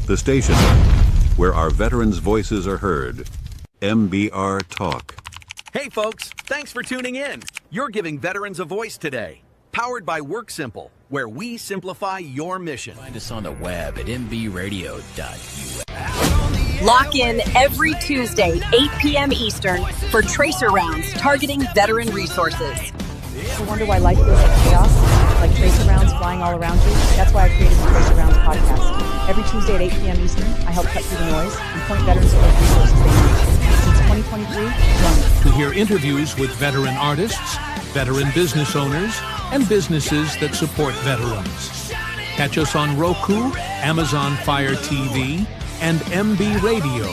The station where our veterans' voices are heard. MBR Talk. Hey folks, thanks for tuning in. You're giving veterans a voice today. Powered by WorkSimple, where we simplify your mission. Find us on the web at mbradio.us. Lock in every Tuesday, 8 p.m. Eastern, for Tracer Rounds targeting veteran resources. You wonder why life feels like chaos, like tracer rounds flying all around you? That's why I created the Tracer Rounds podcast. Every Tuesday at 8 p.m. Eastern, I help cut through the noise and point veterans to those resources they need. Since 2023, join me. To hear interviews with veteran artists, veteran business owners, and businesses that support veterans. Catch us on Roku, Amazon Fire TV, and MB Radio.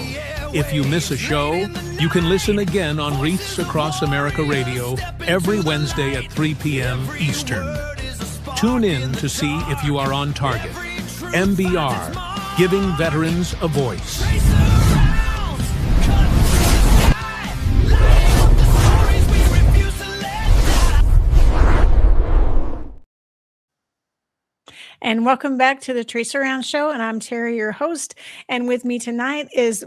If you miss a show, you can listen again on Wreaths Across America Radio every Wednesday at 3 p.m. Eastern. Tune in to see if you are on target. MBR, giving veterans a voice. And welcome back to the Tracer Round Show. And I'm Terry, your host. And with me tonight is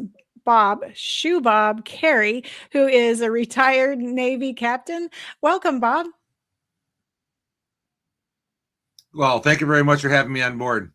Shoebob Carey, who is a retired Navy captain. Welcome, Bob. Well, thank you very much for having me on board.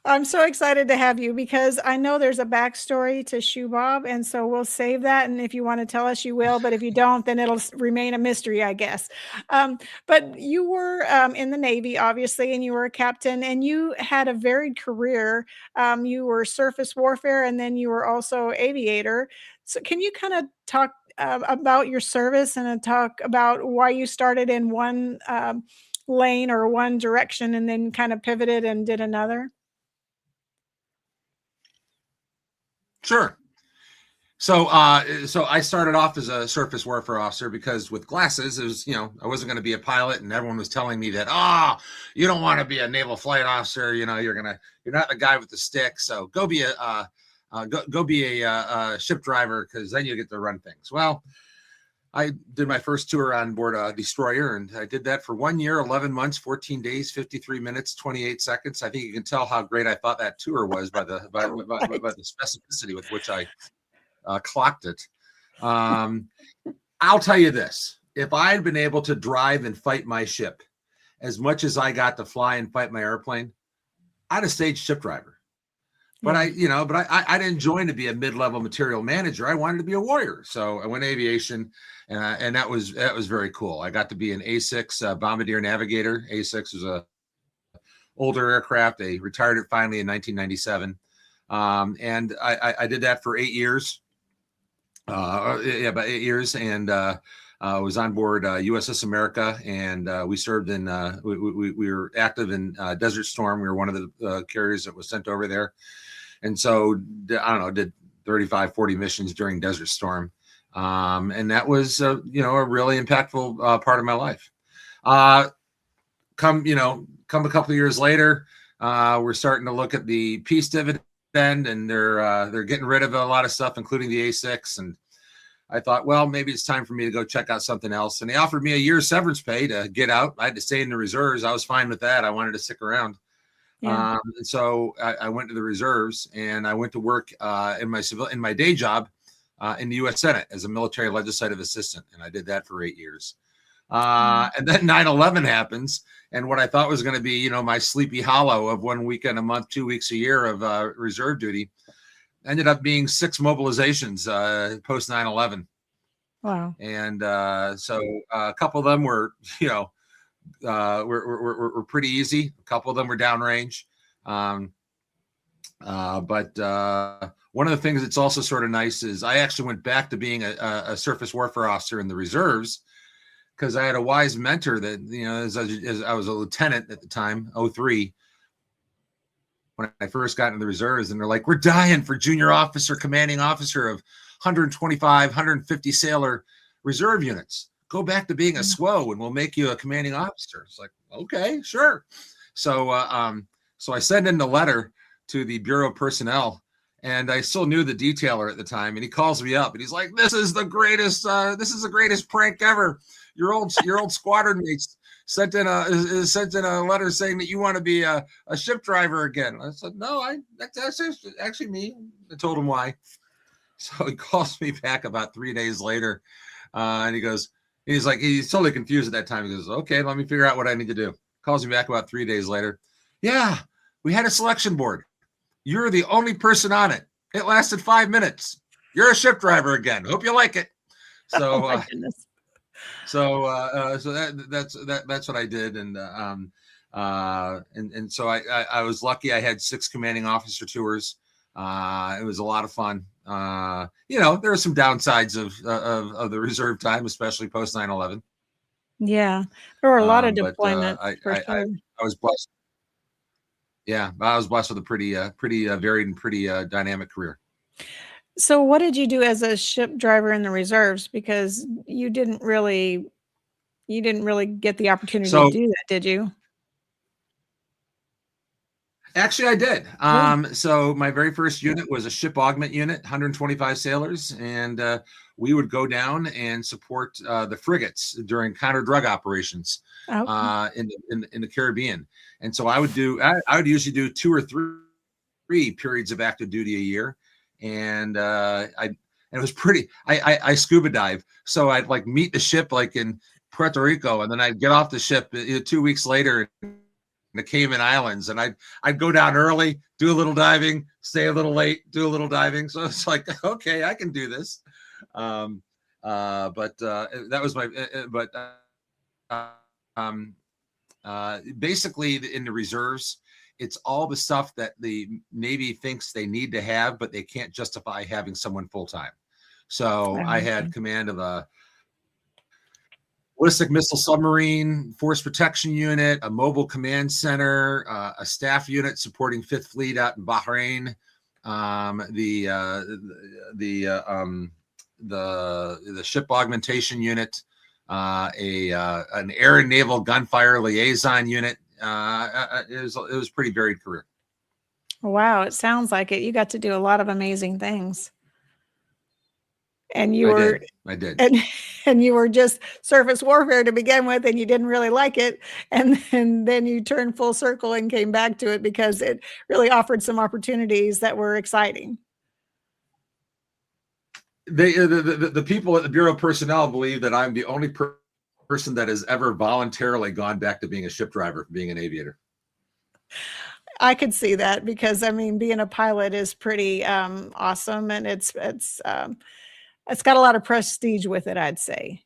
I'm so excited to have you because I know there's a backstory to Shoebob, and so we'll save that. And if you want to tell us, you will. But if you don't, then it'll remain a mystery, I guess. But you were in the Navy, obviously, and you were a captain, and you had a varied career. You were surface warfare, and then you were also aviator. So can you kind of talk about your service and talk about why you started in one lane or one direction and then kind of pivoted and did another? Sure. So I started off as a surface warfare officer because with glasses, it was, I wasn't going to be a pilot, and everyone was telling me that, you don't want to be a naval flight officer. You're not the guy with the stick. So go be a ship driver, because then you get to run things. Well, I did my first tour on board a destroyer, and I did that for 1 year, 11 months, 14 days, 53 minutes, 28 seconds. I think you can tell how great I thought that tour was by the specificity with which I clocked it. I'll tell you this: if I had been able to drive and fight my ship as much as I got to fly and fight my airplane, I'd have stayed ship driver. But I didn't join to be a mid-level material manager. I wanted to be a warrior. So I went aviation, and that was very cool. I got to be an A6 bombardier navigator. A6 was a older aircraft. They retired it finally in 1997. And I did that for 8 years. About 8 years. And I was on board USS America, and we served in, we were active in Desert Storm. We were one of the carriers that was sent over there. And so, I don't know, did 35, 40 missions during Desert Storm. And that was, a really impactful part of my life. Come a couple of years later, we're starting to look at the peace dividend, and they're getting rid of a lot of stuff, including the A6. And I thought, well, maybe it's time for me to go check out something else. And they offered me a year's severance pay to get out. I had to stay in the reserves. I was fine with that. I wanted to stick around. Yeah. And so I went to the reserves, and I went to work in my day job in the U.S. Senate as a military legislative assistant. And I did that for 8 years. And then 9/11 happens. And what I thought was going to be, my sleepy hollow of 1 weekend a month, 2 weeks a year of reserve duty ended up being 6 mobilizations post 9/11. Wow. And so a couple of them were, were pretty easy. A couple of them were downrange. But one of the things that's also sort of nice is I actually went back to being a surface warfare officer in the reserves, because I had a wise mentor that, as I was a lieutenant at the time, 03, when I first got into the reserves, and they're like, we're dying for junior officer, commanding officer of 125, 150 sailor reserve units. Go back to being a SWO and we'll make you a commanding officer. It's like, okay, sure. So I send in the letter to the Bureau of Personnel, and I still knew the detailer at the time, and he calls me up and he's like, this is the greatest prank ever. Your old squadron mates sent in a letter saying that you want to be a ship driver again. I said, no, that's actually me. I told him why. So he calls me back about 3 days later, and he's totally confused at that time. He goes, okay, let me figure out what I need to do. Calls me back about 3 days later. Yeah, we had a selection board. You're the only person on it. It lasted 5 minutes. You're a ship driver again. Hope you like it. So, Oh my goodness. so that's what I did, and so I was lucky. I had 6 commanding officer tours. It was a lot of fun. There are some downsides of the reserve time, especially post 9/11. Yeah, there were a lot of But deployments. I was blessed. Yeah, I was blessed with a pretty varied and pretty dynamic career. So what did you do as a ship driver in the reserves? Because you didn't really get the opportunity So to do that, did you? actually, I did. Good. So my very first unit was a ship augment unit, 125 sailors, and we would go down and support the frigates during counter drug operations Okay. in the Caribbean. And so I would usually do 2 or 3 periods of active duty a year, and it was pretty. I scuba dive, so I'd like meet the ship like in Puerto Rico, and then I'd get off the ship 2 weeks later in the Cayman Islands, and I'd go down early, do a little diving, stay a little late, do a little diving. So it's like, okay, I can do this. But that was my. Basically, in the reserves, it's all the stuff that the Navy thinks they need to have, but they can't justify having someone full time. So I had command of a ballistic missile submarine, force protection unit, a mobile command center, a staff unit supporting 5th Fleet out in Bahrain, the ship augmentation unit, an air and naval gunfire liaison unit. It was a pretty varied career. Wow, it sounds like it. You got to do a lot of amazing things. And you I did. And you were just surface warfare to begin with, and you didn't really like it. And then you turned full circle and came back to it because it really offered some opportunities that were exciting. The people at the Bureau of Personnel believe that I'm the only person that has ever voluntarily gone back to being a ship driver from being an aviator. I could see that because being a pilot is pretty awesome, and it's got a lot of prestige with it, I'd say.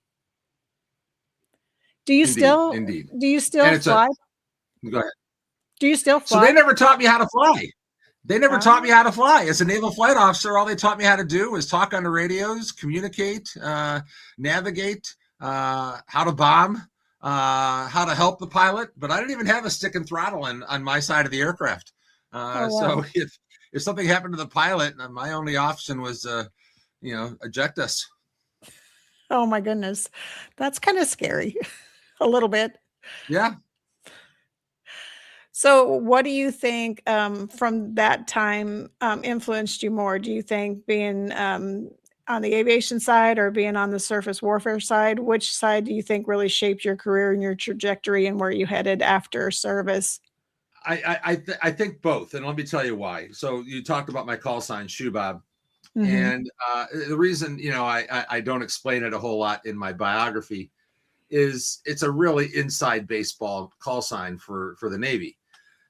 Do you Indeed. Fly? Go ahead. Do you still fly? So they never taught me how to fly. They never taught me how to fly. As a Naval Flight Officer, all they taught me how to do was talk on the radios, communicate, navigate, how to bomb, how to help the pilot. But I didn't even have a stick and throttle on my side of the aircraft. Wow. So if something happened to the pilot, my only option was, eject us. Oh my goodness. That's kind of scary. A little bit. Yeah. So what do you think from that time influenced you more? Do you think being on the aviation side or being on the surface warfare side? Which side do you think really shaped your career and your trajectory and where you headed after service? I think both. And let me tell you why. So you talked about my call sign, Shoebob. Mhm. And the reason, I don't explain it a whole lot in my biography is it's a really inside baseball call sign for the Navy.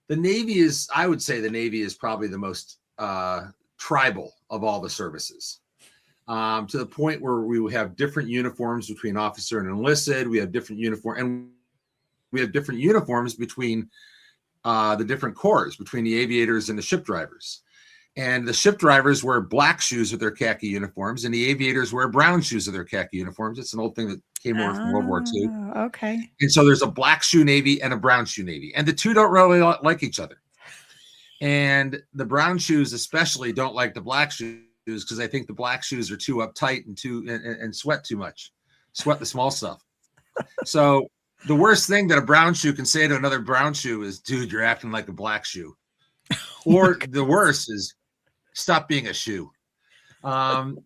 I would say the Navy is probably the most tribal of all the services, to the point where we have different uniforms between officer and enlisted. We have different uniforms between the different corps, between the aviators and the ship drivers. And the ship drivers wear black shoes with their khaki uniforms, and the aviators wear brown shoes with their khaki uniforms. It's an old thing that came over from World War II. Okay. And so there's a black shoe Navy and a brown shoe Navy, and the two don't really like each other. And the brown shoes especially don't like the black shoes because they think the black shoes are too uptight and sweat too much, sweat the small stuff. So the worst thing that a brown shoe can say to another brown shoe is, dude, you're acting like a black shoe. Or the worst is, stop being a shoe.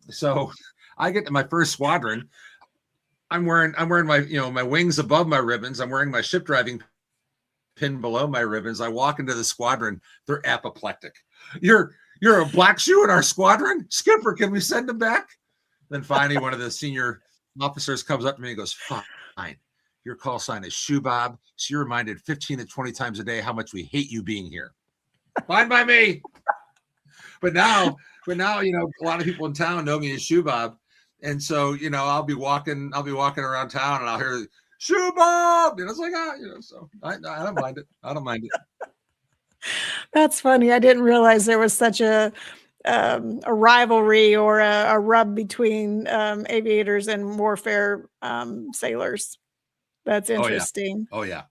So I get to my first squadron. I'm wearing my, my wings above my ribbons. I'm wearing my ship driving pin below my ribbons. I walk into the squadron. They're apoplectic. You're a black shoe in our squadron? Skipper, can we send him back? Then finally, one of the senior officers comes up to me and goes, fine. Your call sign is Shoebob. So you're reminded 15 to 20 times a day how much we hate you being here. Fine by me. But now, a lot of people in town know me as Shoebob. And so, I'll be walking around town and I'll hear Shoebob. And it's like, so I don't mind it. I don't mind it. That's funny. I didn't realize there was such a rivalry or a rub between aviators and warfare sailors. That's interesting. Oh yeah.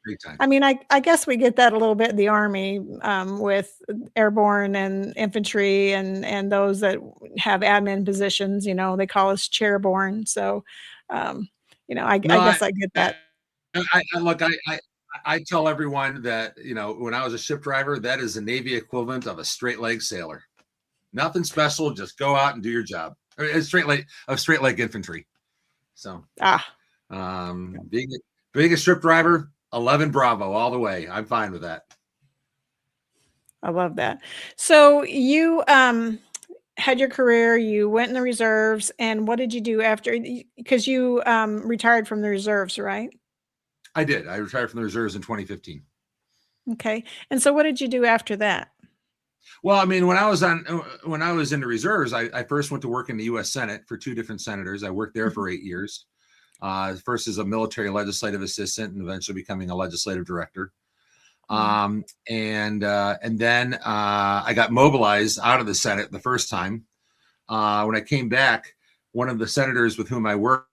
Big time. I mean, I guess we get that a little bit in the Army with airborne and infantry and those that have admin positions. They call us chairborne. So, I guess I get that. I tell everyone that, when I was a ship driver, that is the Navy equivalent of a straight leg sailor. Nothing special. Just go out and do your job. Straight leg infantry. So, being a ship driver, 11 Bravo all the way. I'm fine with that. I love that. So you had your career, you went in the reserves, and what did you do after? Because you retired from the reserves, right? I did. I retired from the reserves in 2015. Okay. And so what did you do after that? Well, I mean, when I was in the reserves, I first went to work in the U.S. Senate for 2 different senators. I worked there for 8 years. First as a military legislative assistant and eventually becoming a legislative director. And then I got mobilized out of the Senate the first time. When I came back, one of the senators with whom I worked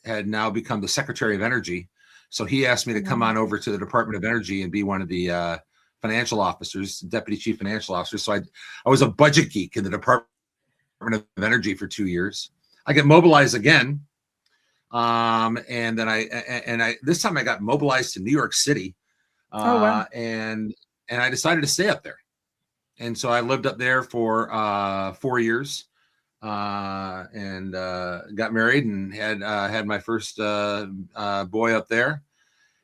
had now become the Secretary of Energy. So he asked me to come on over to the Department of Energy and be one of the financial officers, deputy chief financial officer. So I was a budget geek in the Department of Energy for 2 years. I get mobilized again. And then I this time I got mobilized to New York City. Wow. And I decided to stay up there. And so I lived up there for 4 years. And got married and had my first boy up there.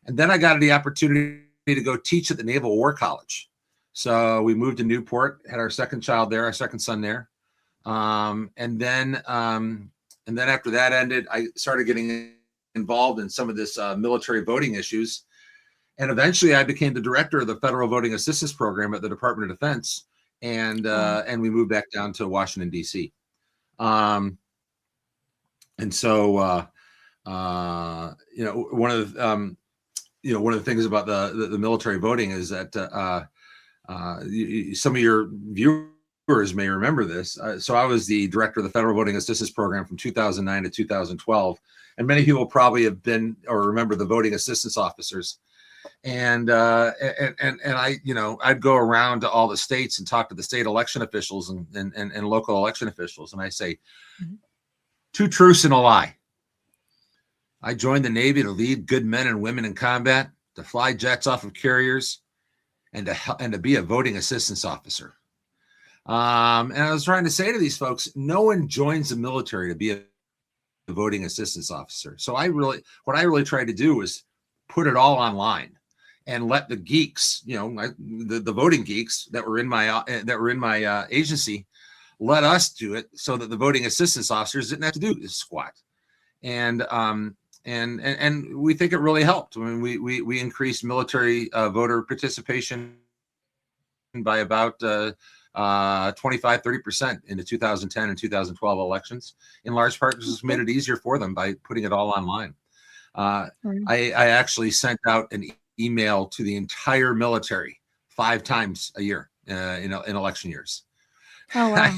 And then I got the opportunity to go teach at the Naval War College. So we moved to Newport, had our second child there, our second son there. And then after that ended, I started getting involved in some of this military voting issues. And eventually I became the director of the Federal Voting Assistance Program at the Department of Defense. And we moved back down to Washington, D.C. And so, one of the things about the military voting is that some of your viewers may remember this. So I was the director of the Federal Voting Assistance Program from 2009 to 2012. And many people probably have been or remember the voting assistance officers. And I, I'd go around to all the states and talk to the state election officials and local election officials. And I say, 2 truths and a lie. I joined the Navy to lead good men and women in combat, to fly jets off of carriers, and to be a voting assistance officer. And I was trying to say to these folks, no one joins the military to be a voting assistance officer. So what I really tried to do was put it all online and let the geeks, the voting geeks that were in my agency, let us do it so that the voting assistance officers didn't have to do this squat. And we think it really helped. I mean, we increased military voter participation by about 25-30% in the 2010 and 2012 elections, in large part because it's made it easier for them by putting it all online. I actually sent out an email to the entire military 5 times a year in election years. Oh, wow.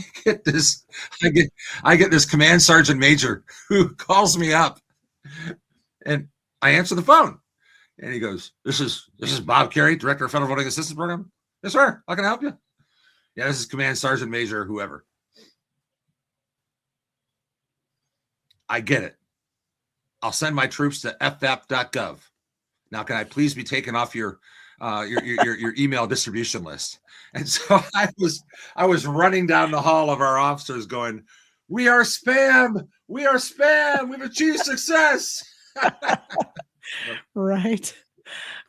I get this command sergeant major who calls me up, and I answer the phone, and he goes, "This is Bob Carey, Director of Federal Voting Assistance Program." "Yes, sir. How can I help you?" "Yeah, this is Command Sergeant Major whoever." "I get it. I'll send my troops to ffap.gov. Now, can I please be taken off your email distribution list?" And so I was running down the hall of our officers going, "We are spam. We are spam. We've achieved success. Right.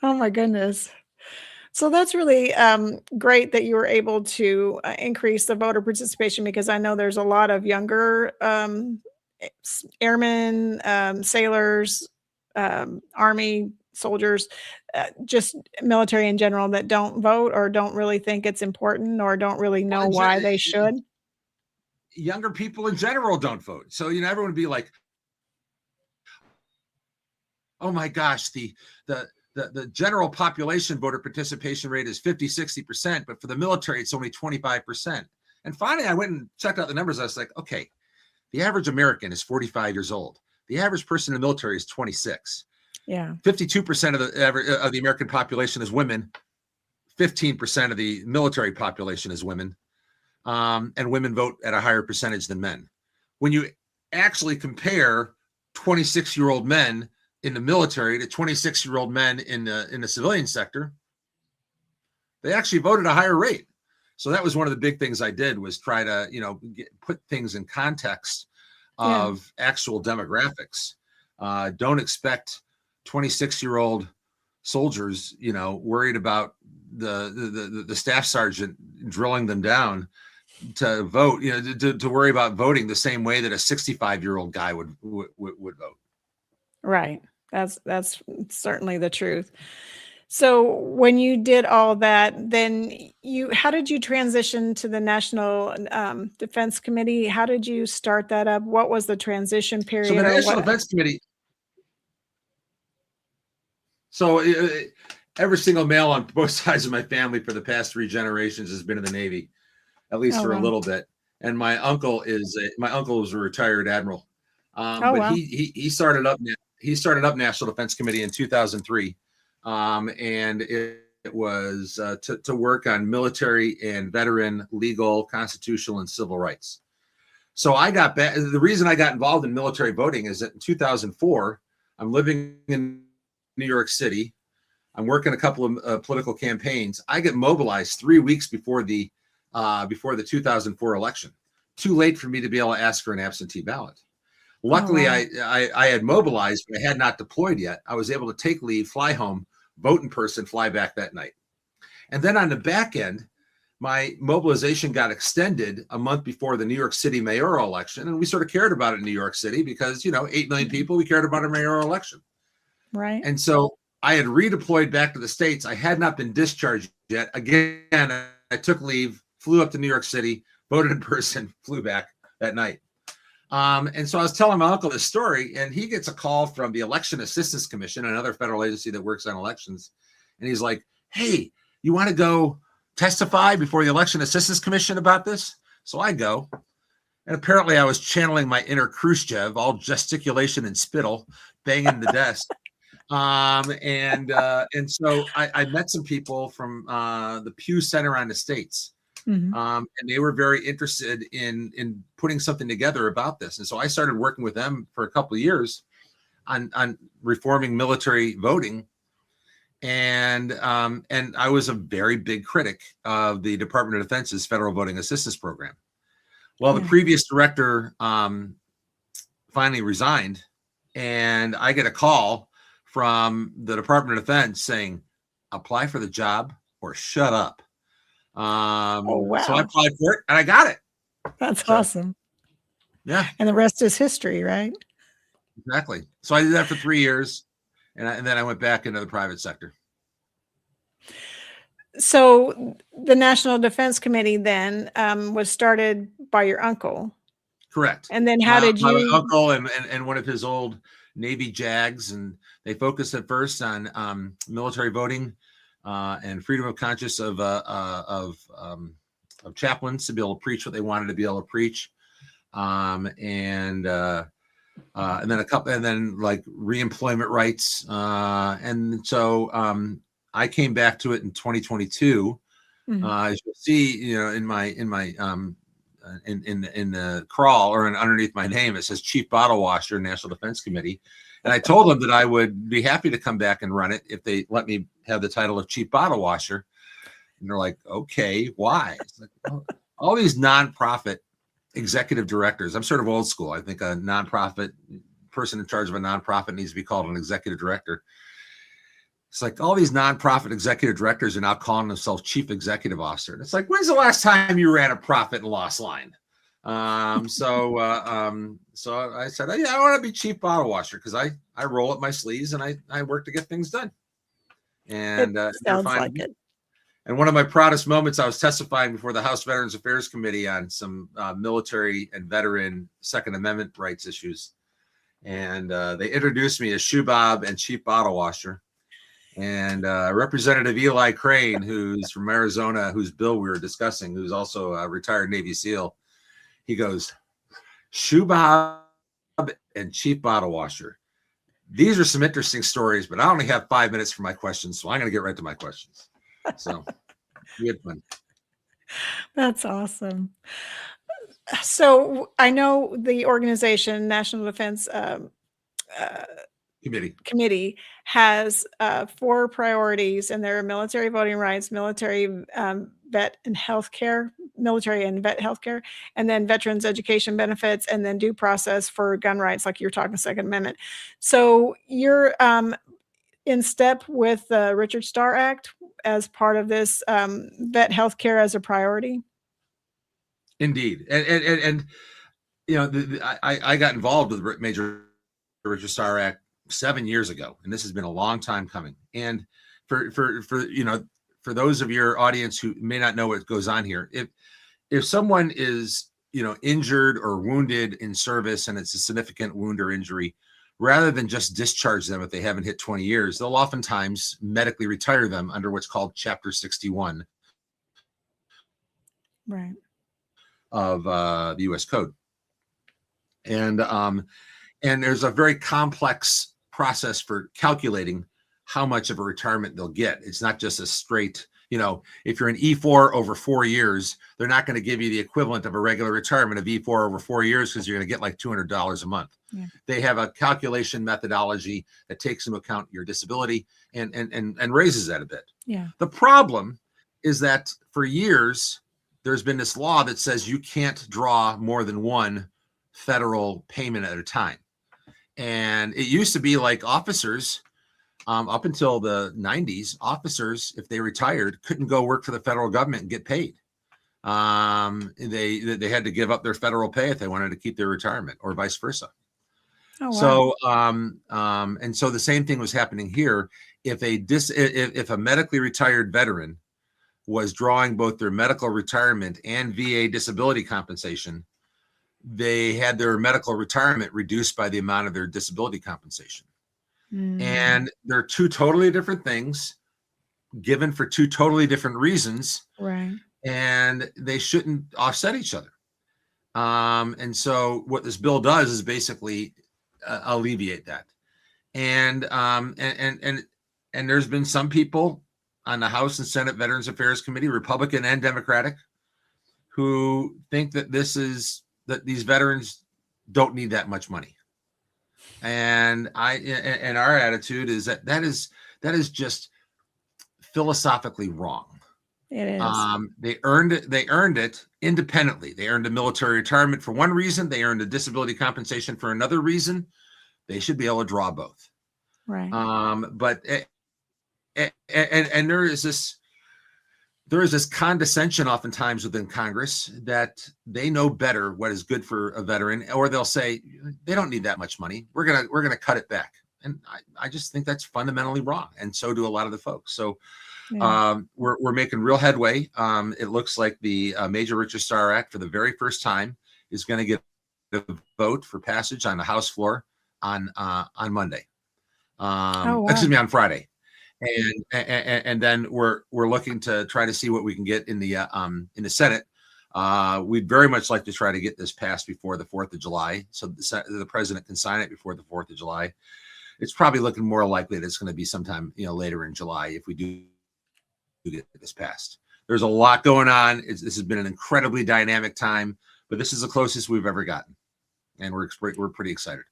Oh my goodness. So that's really great that you were able to increase the voter participation, because I know there's a lot of younger airmen, sailors, Army soldiers, just military in general, that don't vote or don't really think it's important or don't really know why they should. Younger people in general don't vote. So, everyone would be like, oh my gosh, the general population voter participation rate is 50-60%, but for the military, it's only 25%. And finally, I went and checked out the numbers. I was like, okay, the average American is 45 years old. The average person in the military is 26. Yeah. 52% of the American population is women. 15% of the military population is women. And women vote at a higher percentage than men. When you actually compare 26-year-old men in the military to 26-year-old men in the civilian sector, they actually voted a higher rate. So that was one of the big things I did, was try to, put things in context of actual demographics. Don't expect 26-year-old soldiers, worried about the staff sergeant drilling them down to vote, to worry about voting the same way that a 65-year-old guy would vote. Right. That's certainly the truth. So when you did all that, then how did you transition to the National Defense Committee? How did you start that up? What was the transition period? So the National Defense Committee. So every single male on both sides of my family for the past 3 generations has been in the Navy, at least for a little bit. And my uncle was a retired admiral. He started up National Defense Committee in 2003. And it was to work on military and veteran legal, constitutional, and civil rights. So I got back. The reason I got involved in military voting is that in 2004, I'm living in New York City. I'm working a couple of political campaigns. I get mobilized 3 weeks before the 2004 election. Too late for me to be able to ask for an absentee ballot. Luckily, I had mobilized, but I had not deployed yet. I was able to take leave, fly home, vote in person, fly back that night. And then on the back end, my mobilization got extended a month before the New York City mayoral election. And we sort of cared about it in New York City because, 8 million people, we cared about a mayoral election. Right. And so I had redeployed back to the States. I had not been discharged yet. Again, I took leave, flew up to New York City, voted in person, flew back that night. And so I was telling my uncle this story, and he gets a call from the Election Assistance Commission, another federal agency that works on elections. And he's like, hey, you want to go testify before the Election Assistance Commission about this? So I go. And apparently I was channeling my inner Khrushchev, all gesticulation and spittle, banging the desk. And so I met some people from the Pew Center on the States. Mm-hmm. And they were very interested in putting something together about this. And so I started working with them for a couple of years on reforming military voting. And I was a very big critic of the Department of Defense's Federal Voting Assistance Program. Well, the previous director finally resigned, and I get a call from the Department of Defense saying, apply for the job or shut up. So I applied for it and I got it. That's awesome. Yeah. And the rest is history, right? Exactly. So I did that for 3 years and then I went back into the private sector. So the National Defense Committee then was started by your uncle. Correct. And then how did you? My uncle and one of his old Navy JAGs, and they focused at first on military voting and freedom of conscience of chaplains to be able to preach what they wanted to be able to preach, and then like reemployment rights, and so I came back to it in 2022. Mm-hmm. As you'll see, in the crawl or underneath my name, it says Chief Bottle Washer, National Defense Committee. And I told them that I would be happy to come back and run it if they let me have the title of Chief Bottle Washer. And they're like, okay, why? It's like, well, all these nonprofit executive directors. I'm sort of old school. I think a nonprofit person in charge of a nonprofit needs to be called an executive director. It's like all these nonprofit executive directors are now calling themselves chief executive officer. And it's like, when's the last time you ran a profit and loss line? So I said, yeah, I want to be chief bottle washer because I roll up my sleeves and I work to get things done. And sounds like it. And one of my proudest moments, I was testifying before the House Veterans Affairs Committee on some military and veteran Second Amendment rights issues. And they introduced me as Shoebob and chief bottle washer. And Representative Eli Crane, who's from Arizona, whose bill we were discussing, who's also a retired Navy SEAL, he goes, Shoebob and chief bottle washer. These are some interesting stories, but I only have 5 minutes for my questions, so I'm going to get right to my questions. So we had fun. That's awesome. So I know the organization, National Defense Committee has 4 priorities, and they're military voting rights, military vet and healthcare, military and vet healthcare, and then veterans education benefits, and then due process for gun rights, like you're talking Second Amendment. So you're in step with the Richard Starr Act as part of this vet healthcare as a priority. Indeed, and you know, I got involved with Major Richard Starr Act 7 years ago, and this has been a long time coming. And for you know, for those of your audience who may not know what goes on here, if someone is, you know, injured or wounded in service and it's a significant wound or injury, rather than just discharge them if they haven't hit 20 years, they'll oftentimes medically retire them under what's called Chapter 61 right of the U.S. Code. And there's a very complex process for calculating how much of a retirement they'll get. It's not just a straight, you know, if you're an E4 over 4 years, they're not going to give you the equivalent of a regular retirement of E4 over 4 years because you're going to get like $200 a month. Yeah. They have a calculation methodology that takes into account your disability and raises that a bit. Yeah. The problem is that for years, there's been this law that says you can't draw more than one federal payment at a time. And it used to be like officers, up until the 90s, officers, if they retired, couldn't go work for the federal government and get paid. They had to give up their federal pay if they wanted to keep their retirement, or vice versa. Oh, wow. So, and so the same thing was happening here. If a medically retired veteran was drawing both their medical retirement and VA disability compensation, they had their medical retirement reduced by the amount of their disability compensation. And they're 2 totally different things given for 2 totally different reasons. Right. And they shouldn't offset each other. And so what this bill does is basically alleviate that. And there's been some people on the House and Senate Veterans Affairs Committee, Republican and Democratic, who think that these veterans don't need that much money. And our attitude is that is just philosophically wrong. It is. They earned it independently. They earned a military retirement for one reason. They earned a disability compensation for another reason. They should be able to draw both. Right. But there is this condescension oftentimes within Congress that they know better what is good for a veteran, or they'll say they don't need that much money. We're gonna cut it back, and I just think that's fundamentally wrong, and so do a lot of the folks. So we're making real headway. It looks like the Major Richard Starr Act, for the very first time, is going to get a vote for passage on the House floor on Monday. Wow. Excuse me, on Friday. And then we're looking to try to see what we can get in the Senate. We'd very much like to try to get this passed before the 4th of July, so the president can sign it before the 4th of July. It's probably looking more likely that it's going to be sometime, you know, later in July if we do get this passed. There's a lot going on. This has been an incredibly dynamic time, but this is the closest we've ever gotten, and we're pretty excited.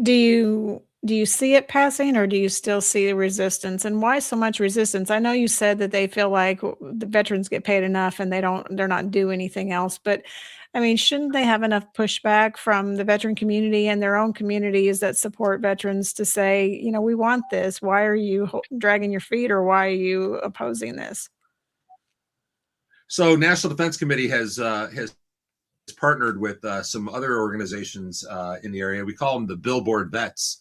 Do you Do you see it passing, or do you still see resistance? And why so much resistance? I know you said that they feel like the veterans get paid enough and they're not due anything else. But I mean, shouldn't they have enough pushback from the veteran community and their own communities that support veterans to say, we want this. Why are you dragging your feet, or why are you opposing this? So National Defense Committee has partnered with some other organizations in the area. We call them the Billboard Vets.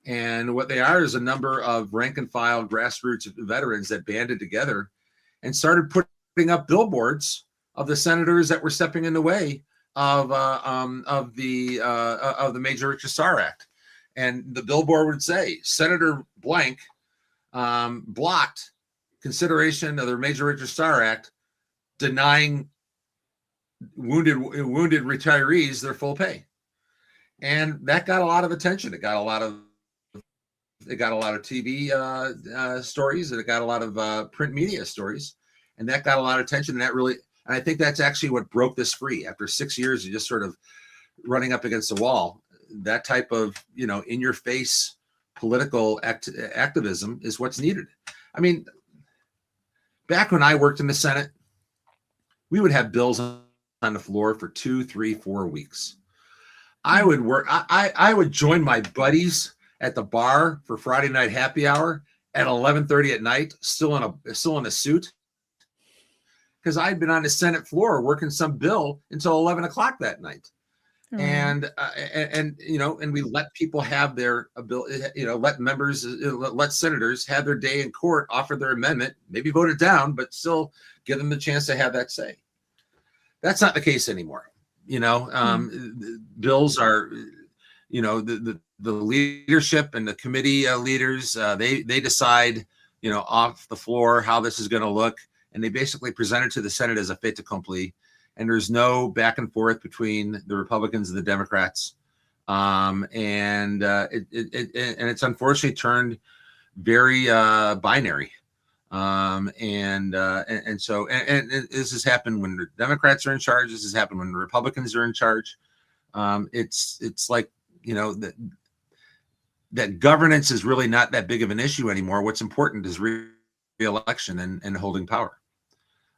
And what they are is a number of rank and file grassroots veterans that banded together and started putting up billboards of the senators that were stepping in the way of the Major Richard Starr Act. And the billboard would say, Senator blank blocked consideration of the Major Richard Starr Act, denying wounded retirees their full pay. And that got a lot of attention. It got a lot of TV stories, and it got a lot of print media stories, and that got a lot of attention. And I think that's actually what broke this free. After 6 years of just sort of running up against the wall, that type of in your face political activism is what's needed. I mean, back when I worked in the Senate, we would have bills on the floor for 2, 3, 4 weeks. I would work. I would join my buddies at the bar for Friday night happy hour at 11:30 at night, still in a suit, because I'd been on the Senate floor working some bill until 11 o'clock that night. And we let people have their ability, let senators have their day in court, offer their amendment, maybe vote it down, but still give them the chance to have that say. That's not the case anymore. Bills are, the leadership and the committee leaders, they decide, off the floor how this is going to look, and they basically present it to the Senate as a fait accompli. And there's no back and forth between the Republicans and the Democrats, and it's unfortunately turned very binary. So this has happened when the Democrats are in charge. This has happened when the Republicans are in charge. It's like that governance is really not that big of an issue anymore. What's important is re-election and holding power.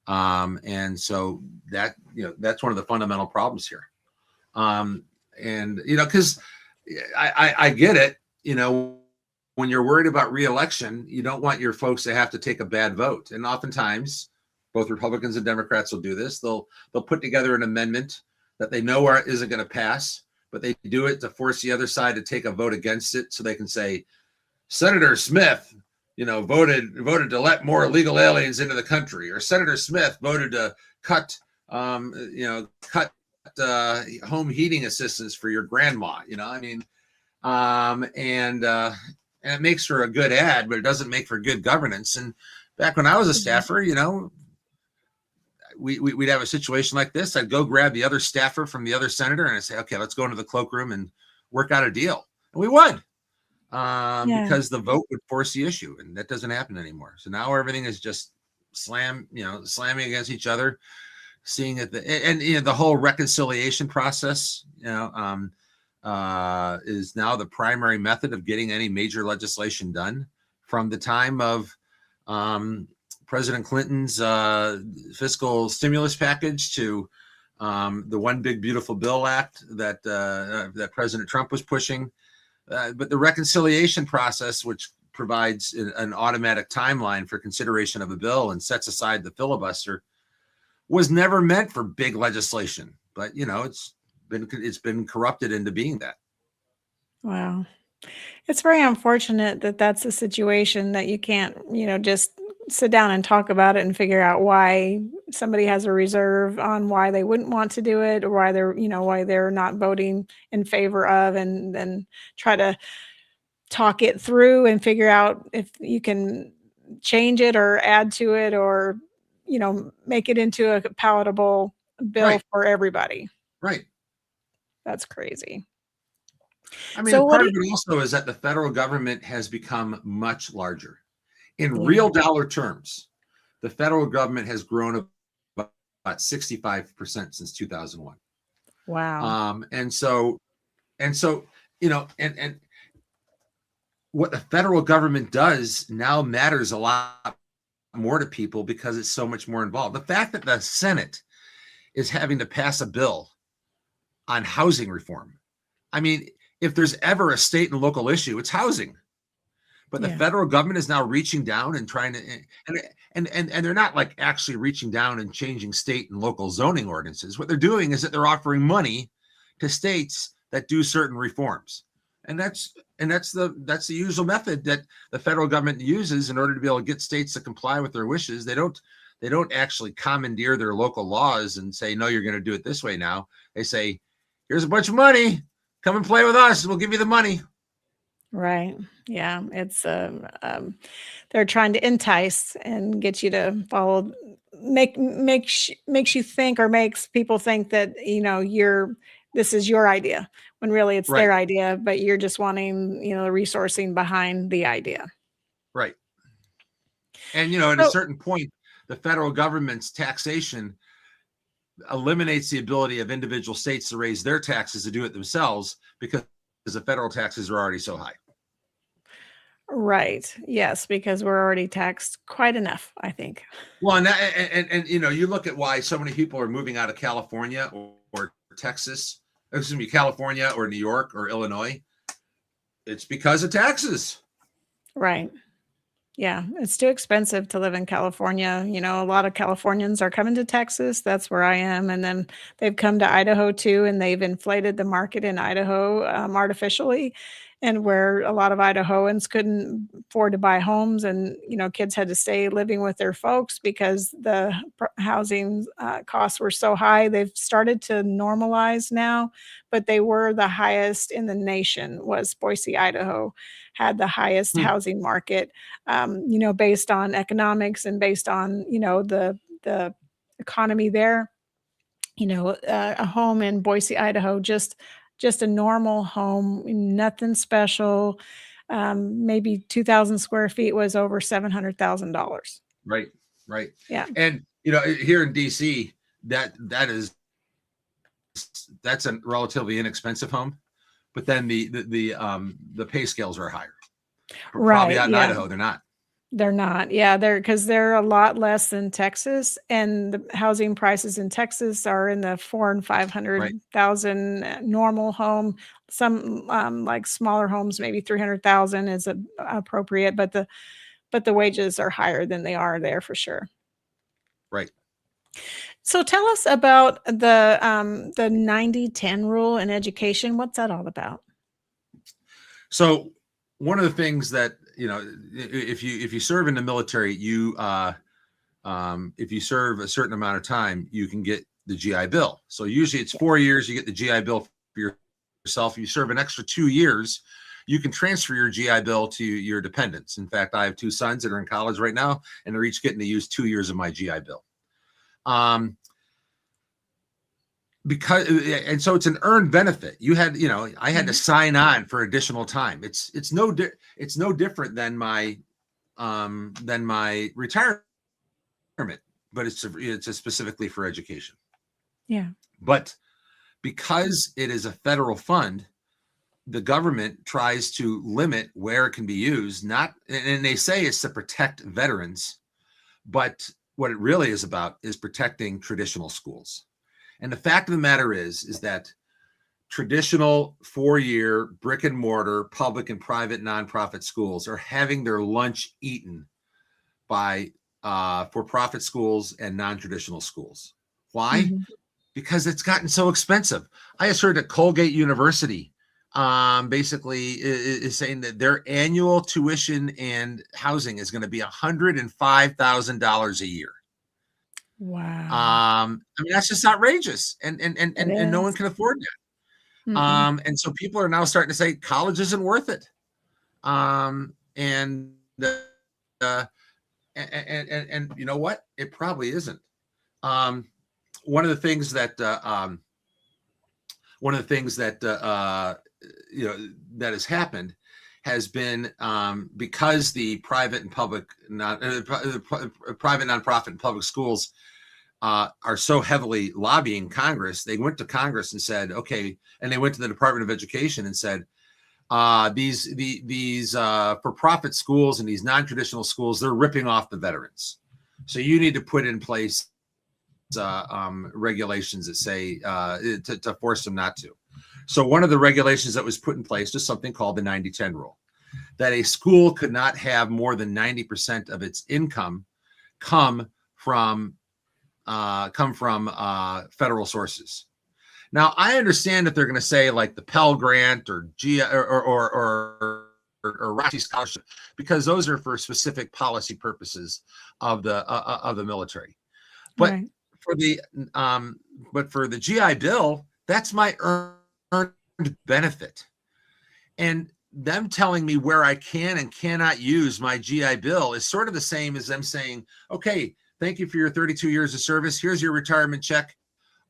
And so that's one of the fundamental problems here. Because I get it, when you're worried about re-election, you don't want your folks to have to take a bad vote. And oftentimes both Republicans and Democrats will do this. They'll put together an amendment that they know isn't going to pass, but they do it to force the other side to take a vote against it. So they can say, Senator Smith, voted to let more illegal aliens into the country, or Senator Smith voted to cut home heating assistance for your grandma. And it makes for a good ad, but it doesn't make for good governance. And back when I was a staffer, we'd have a situation like this. I'd go grab the other staffer from the other senator, and I'd say, okay, let's go into the cloakroom and work out a deal. And we would. Because the vote would force the issue, and that doesn't happen anymore. So now everything is just slamming against each other, seeing it, the whole reconciliation process, is now the primary method of getting any major legislation done. From the time of President Clinton's fiscal stimulus package to the One Big Beautiful Bill Act that President Trump was pushing. But the reconciliation process, which provides an automatic timeline for consideration of a bill and sets aside the filibuster, was never meant for big legislation. But it's been corrupted into being that. Wow. It's very unfortunate that that's a situation that you can't, just sit down and talk about it and figure out why somebody has a reserve on why they wouldn't want to do it, or why they're not voting in favor of, and then try to talk it through and figure out if you can change it or add to it, or, make it into a palatable bill for everybody. Right. That's crazy. I mean, part of it also is that the federal government has become much larger. In real dollar terms, the federal government has grown about 65% since 2001. Wow. And what the federal government does now matters a lot more to people because it's so much more involved. The fact that the Senate is having to pass a bill on housing reform. I mean, if there's ever a state and local issue, it's housing. But the federal government is now reaching down and trying to, and they're not like actually reaching down and changing state and local zoning ordinances. What they're doing is that they're offering money to states that do certain reforms. And that's the usual method that the federal government uses in order to be able to get states to comply with their wishes. They don't actually commandeer their local laws and say, no, you're going to do it this way now. They say, here's a bunch of money. Come and play with us. We'll give you the money. Right. Yeah. It's they're trying to entice and get you to follow, makes you think, or makes people think that, this is your idea, when really it's their idea, but you're just wanting, the resourcing behind the idea. Right. And, at a certain point, the federal government's taxation eliminates the ability of individual states to raise their taxes to do it themselves because the federal taxes are already so high. Right. Yes, because we're already taxed quite enough, I think. Well, and you look at why so many people are moving out of California or Texas, California or New York or Illinois. It's because of taxes. Right. Yeah, it's too expensive to live in California. A lot of Californians are coming to Texas. That's where I am. And then they've come to Idaho too, and they've inflated the market in Idaho artificially, and where a lot of Idahoans couldn't afford to buy homes, and kids had to stay living with their folks because the housing costs were so high. They've started to normalize now, but they were the highest in the nation. Was Boise, Idaho, had the highest housing market, based on economics and based on the economy there. A home in Boise, Idaho, just a normal home, nothing special. Maybe 2,000 square feet was over $700,000. Right. Yeah. And, here in DC, that's a relatively inexpensive home, but then the pay scales are higher. Probably out in Idaho, they're not. They're not. Yeah, because they're a lot less than Texas, and the housing prices in Texas are in the 400,000 and 500,000 normal home. Some like smaller homes, maybe 300,000 is appropriate, but the wages are higher than they are there for sure. Right. So tell us about the 90-10 rule in education. What's that all about? So one of the things that if you serve in the military, if you serve a certain amount of time, you can get the GI Bill. So usually it's 4 years, you get the GI Bill for yourself. If you serve an extra 2 years, you can transfer your GI Bill to your dependents. In fact, I have 2 sons that are in college right now, and they're each getting to use 2 years of my GI Bill. So it's an earned benefit. I had to sign on for additional time. It's no different than my retirement, but it's specifically for education. Yeah. But because it is a federal fund, the government tries to limit where it can be used. And they say it's to protect veterans, but what it really is about is protecting traditional schools. And the fact of the matter is that traditional 4-year brick and mortar public and private nonprofit schools are having their lunch eaten by for-profit schools and non-traditional schools. Why? Mm-hmm. Because it's gotten so expensive. I just heard that Colgate University basically is saying that their annual tuition and housing is going to be $105,000 a year. Wow. That's just outrageous, and no one can afford that. Mm-hmm. And so people are now starting to say college isn't worth it. And you know what? It probably isn't. One of the things that that has happened has been because the private and public private nonprofit and public schools are so heavily lobbying Congress. They went to Congress and said, okay, and they went to the Department of Education and said, these for-profit schools and these non-traditional schools, they're ripping off the veterans. So you need to put in place regulations that say to force them not to. So one of the regulations that was put in place was something called the 90-10 rule, that a school could not have more than 90% of its income come from federal sources. Now, I understand that they're going to say like the Pell Grant or ROTC scholarship, because those are for specific policy purposes of the military. But Right. for the GI Bill, that's my earned benefit, and them telling me where I can and cannot use my GI Bill is sort of the same as them saying, "Okay, thank you for your 32 years of service. Here's your retirement check.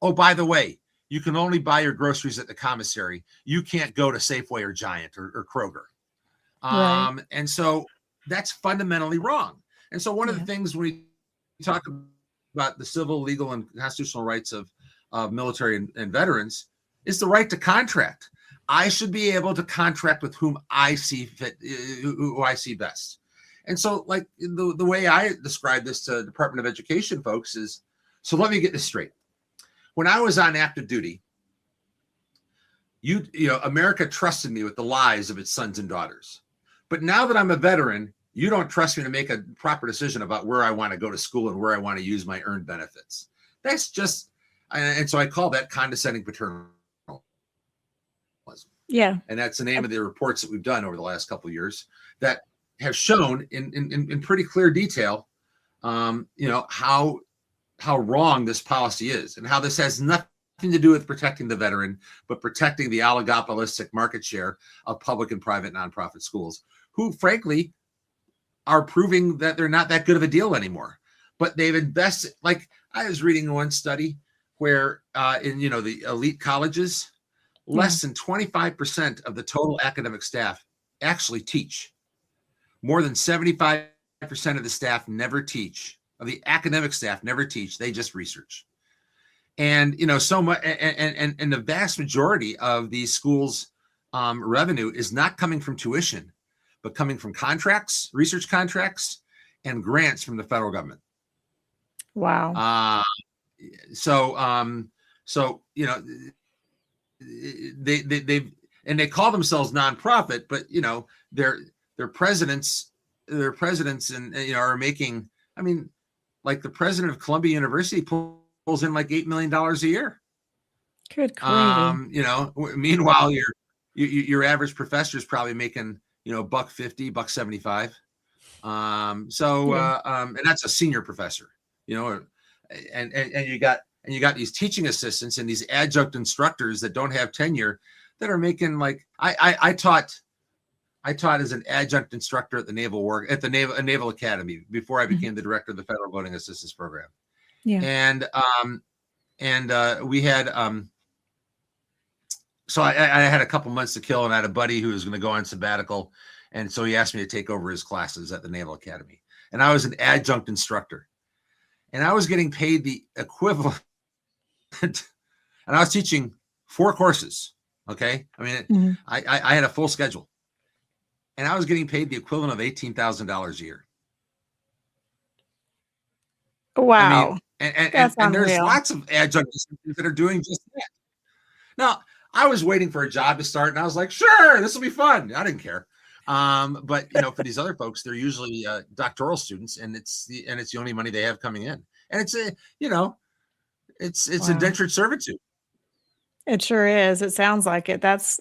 Oh, by the way, you can only buy your groceries at the commissary. You can't go to Safeway or Giant or Kroger." Right. And so that's fundamentally wrong. And so one of the things when we talk about the civil, legal, and constitutional rights of military and veterans is the right to contract. I should be able to contract with whom I see fit, who I see best. And so, like the way I describe this to Department of Education folks is, so let me get this straight. When I was on active duty, you know, America trusted me with the lives of its sons and daughters. But now that I'm a veteran, you don't trust me to make a proper decision about where I want to go to school and where I want to use my earned benefits. That's just, and so I call that condescending paternalism. Yeah. And that's the name of the reports that we've done over the last couple of years that have shown in pretty clear detail, you know, how wrong this policy is and how this has nothing to do with protecting the veteran, but protecting the oligopolistic market share of public and private nonprofit schools, who frankly are proving that they're not that good of a deal anymore. But they've invested, like I was reading one study where in, you know, the elite colleges, less than 25% of the total academic staff actually teach. More than 75% of the staff never teach. Of the academic staff never teach. They just research. And, you know, so much, and the vast majority of these schools' revenue is not coming from tuition, but coming from contracts, research contracts, and grants from the federal government. Wow. So you know, they call themselves nonprofit, but you know, their presidents and you know are making, I mean, like the president of Columbia University pulls in like $8 million a year. Good grief. You know, meanwhile your average professor is probably making, you know, $1.50, $1.75. And that's a senior professor, you know, and you got these teaching assistants and these adjunct instructors that don't have tenure that are making like, I taught as an adjunct instructor at the Naval Academy before I became the director of the Federal Voting Assistance Program. Yeah. And we had, so I had a couple months to kill, and I had a buddy who was going to go on sabbatical. And so he asked me to take over his classes at the Naval Academy. And I was an adjunct instructor. And I was getting paid the equivalent. And I was teaching 4 courses. Okay. I mean, I had a full schedule. And I was getting paid the equivalent of $18,000 a year. Wow. I mean, and there's lots of adjunct instructors that are doing just that. Now, I was waiting for a job to start, and I was like, sure, this will be fun. I didn't care. But you know, for these other folks, they're usually doctoral students, and it's the only money they have coming in, and it's indentured servitude. It sure is. It sounds like it. That's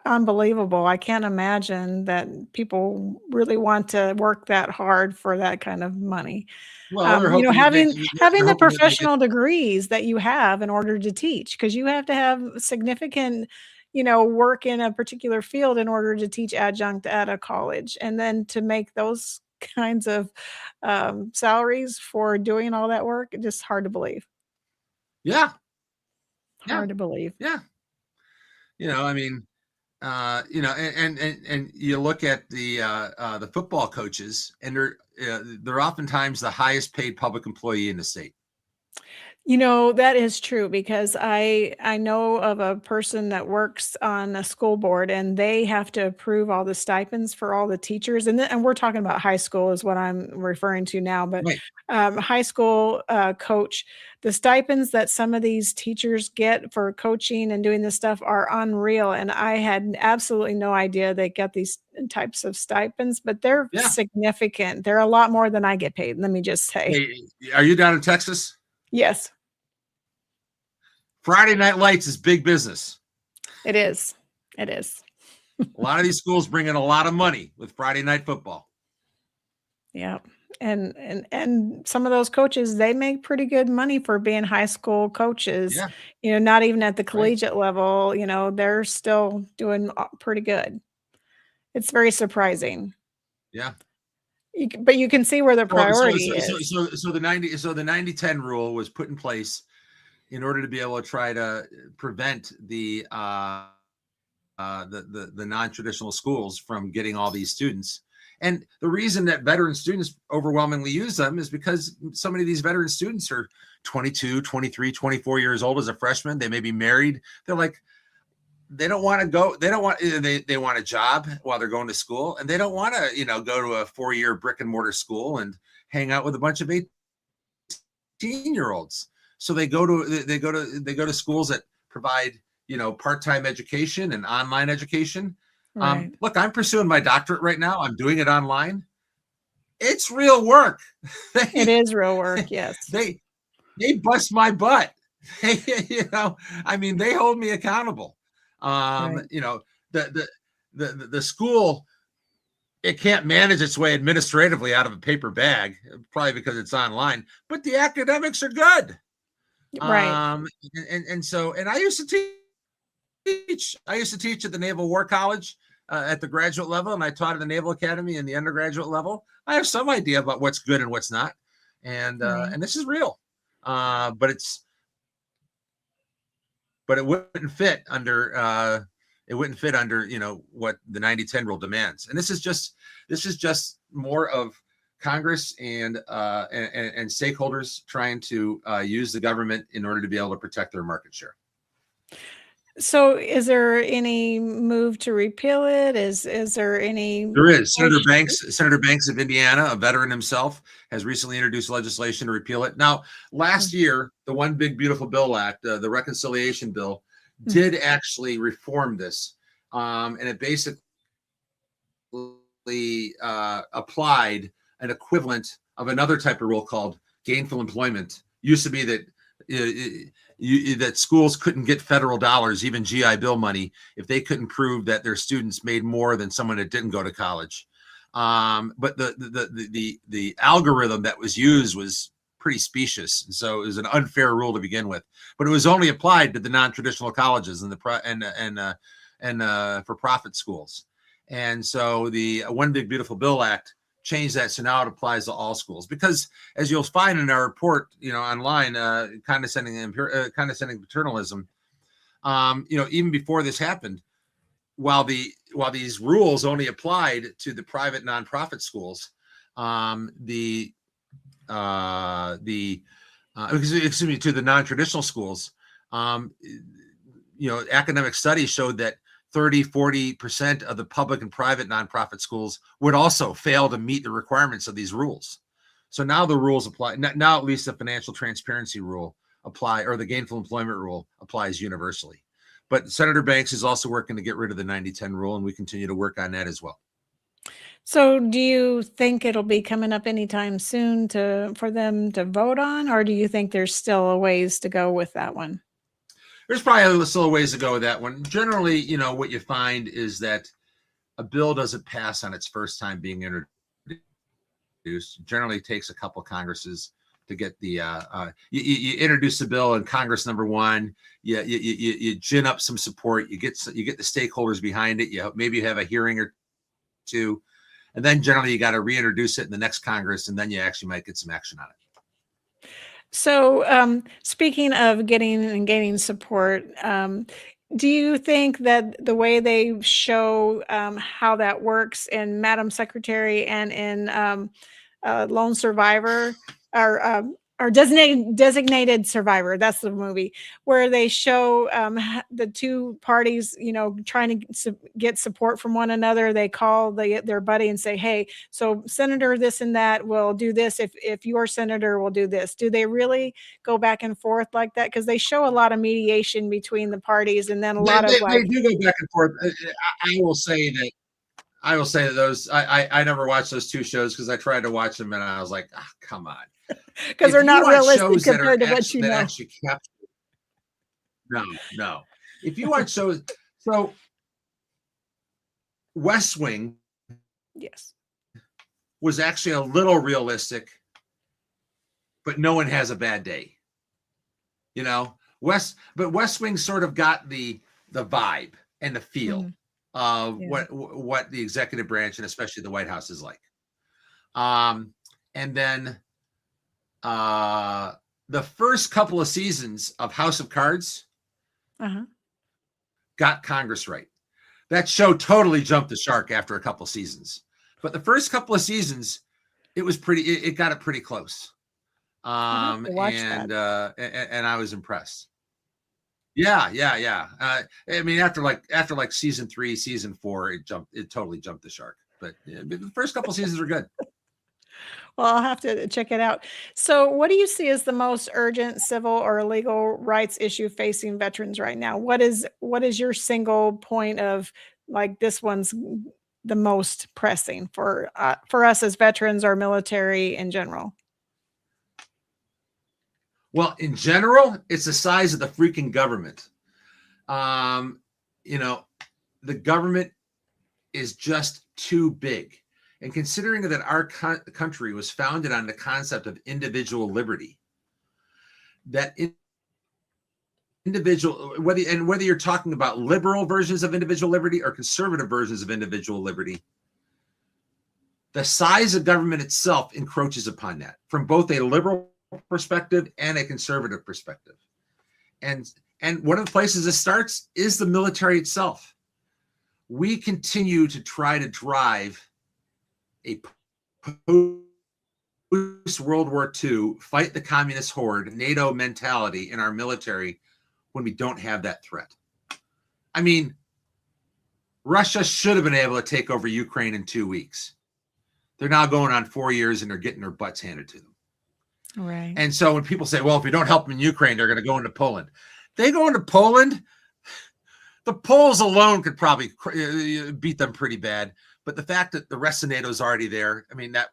unbelievable. I can't imagine that people really want to work that hard for that kind of money. Well, you know, having the professional degrees that you have in order to teach, because you have to have significant, you know, work in a particular field in order to teach adjunct at a college, and then to make those kinds of salaries for doing all that work, just hard to believe. Yeah. Hard to believe. Yeah. You know, I mean, you know, and you look at the football coaches, and they're oftentimes the highest paid public employee in the state. You know, that is true because I know of a person that works on a school board and they have to approve all the stipends for all the teachers. And we're talking about high school is what I'm referring to now, but Right. high school coach, the stipends that some of these teachers get for coaching and doing this stuff are unreal. And I had absolutely no idea they get these types of stipends, but they're Yeah. significant. They're a lot more than I get paid. Let me just say. Hey, are you down in Texas? Yes, Friday Night Lights is big business. it is. It is. A lot of these schools bring in a lot of money with Friday night football. Yeah. And some of those coaches, they make pretty good money for being high school coaches. Yeah. You know, not even at the Right. collegiate level, you know, they're still doing pretty good. It's very surprising. Yeah. But you can see where the So, priority so, so, is. so, so the 90-10 rule was put in place in order to be able to try to prevent the non-traditional schools from getting all these students. And the reason that veteran students overwhelmingly use them is because so many of these veteran students are 22, 23, 24 years old as a freshman. They may be married. They're like, they don't want to go. They don't want, they want a job while they're going to school, and they don't want to, go to a 4-year brick and mortar school and hang out with a bunch of 18-year-olds. So they go to schools that provide, part-time education and online education. Right. Look, I'm pursuing my doctorate right now. I'm doing it online. It's real work. It is real work. Yes. They bust my butt. They hold me accountable. Right. The school, it can't manage its way administratively out of a paper bag, probably because it's online, but the academics are good. Right. So I used to teach. I used to teach at the Naval War College at the graduate level, and I taught at the Naval Academy in the undergraduate level. I have some idea about what's good and what's not, and this is real. But it wouldn't fit under what the 90-10 rule demands. And this is just more of Congress and stakeholders trying to use the government in order to be able to protect their market share. So is there any move to repeal it? Is there any? There is. Senator Banks of Indiana, a veteran himself, has recently introduced legislation to repeal it. Now, last year, the One Big Beautiful Bill Act, the reconciliation bill, did actually reform this. And it basically applied an equivalent of another type of rule called gainful employment. Used to be that that schools couldn't get federal dollars, even GI Bill money, if they couldn't prove that their students made more than someone that didn't go to college. But the algorithm that was used was pretty specious, and so it was an unfair rule to begin with. But it was only applied to the non-traditional colleges and for-profit schools. And so the One Big Beautiful Bill Act changed that, so now it applies to all schools. Because as you'll find in our report, online, condescending paternalism, even before this happened, while these rules only applied to the private nonprofit schools, to the non-traditional schools, academic studies showed that 30-40% of the public and private nonprofit schools would also fail to meet the requirements of these rules. So now the rules apply. Now at least the financial transparency rule apply, or the gainful employment rule applies universally. But Senator Banks is also working to get rid of the 90-10 rule, and we continue to work on that as well. So do you think it'll be coming up anytime soon for them to vote on, or do you think there's still a ways to go with that one? There's probably still a ways to go with that one. Generally, what you find is that a bill doesn't pass on its first time being introduced. It generally takes a couple Congresses to get the you introduce the bill in Congress number one. You gin up some support. You get the stakeholders behind it. Maybe you have a hearing or two, and then generally you got to reintroduce it in the next Congress, and then you actually might get some action on it. So, speaking of getting and gaining support, do you think that the way they show how that works in Madam Secretary and in Lone Survivor are or designated survivor. That's the movie where they show the two parties, trying to get support from one another. They call their buddy and say, "Hey, so Senator this and that will do this if your senator will do this." Do they really go back and forth like that? Because they show a lot of mediation between the parties, and then a lot of they do go back and forth. I will say that those I never watched those two shows because I tried to watch them and I was like, come on. Because they're not realistic compared to what you know. Actually no. If you watch shows, so West Wing, yes, was actually a little realistic, but no one has a bad day. West Wing sort of got the vibe and the feel of what the executive branch and especially the White House is like. And then the first couple of seasons of House of Cards got Congress right. That show totally jumped the shark after a couple of seasons, but the first couple of seasons, it got it pretty close. And I was impressed. Yeah. I mean, after like season 3, season 4, it totally jumped the shark. But the first couple seasons were good. Well, I'll have to check it out. So what do you see as the most urgent civil or legal rights issue facing veterans right now? What is your single point of like, this one's the most pressing for us as veterans or military in general? Well, in general, it's the size of the freaking government. The government is just too big. And considering that our country was founded on the concept of individual liberty, that whether you're talking about liberal versions of individual liberty or conservative versions of individual liberty, the size of government itself encroaches upon that from both a liberal perspective and a conservative perspective. And one of the places it starts is the military itself. We continue to try to drive a post-World War II, fight the communist horde, NATO mentality in our military when we don't have that threat. I mean, Russia should have been able to take over Ukraine in 2 weeks. They're now going on 4 years and they're getting their butts handed to them. Right. And so when people say, well, if we don't help them in Ukraine, they're going to go into Poland. They go into Poland, the Poles alone could probably beat them pretty bad. But the fact that the rest of NATO is already there, I mean, that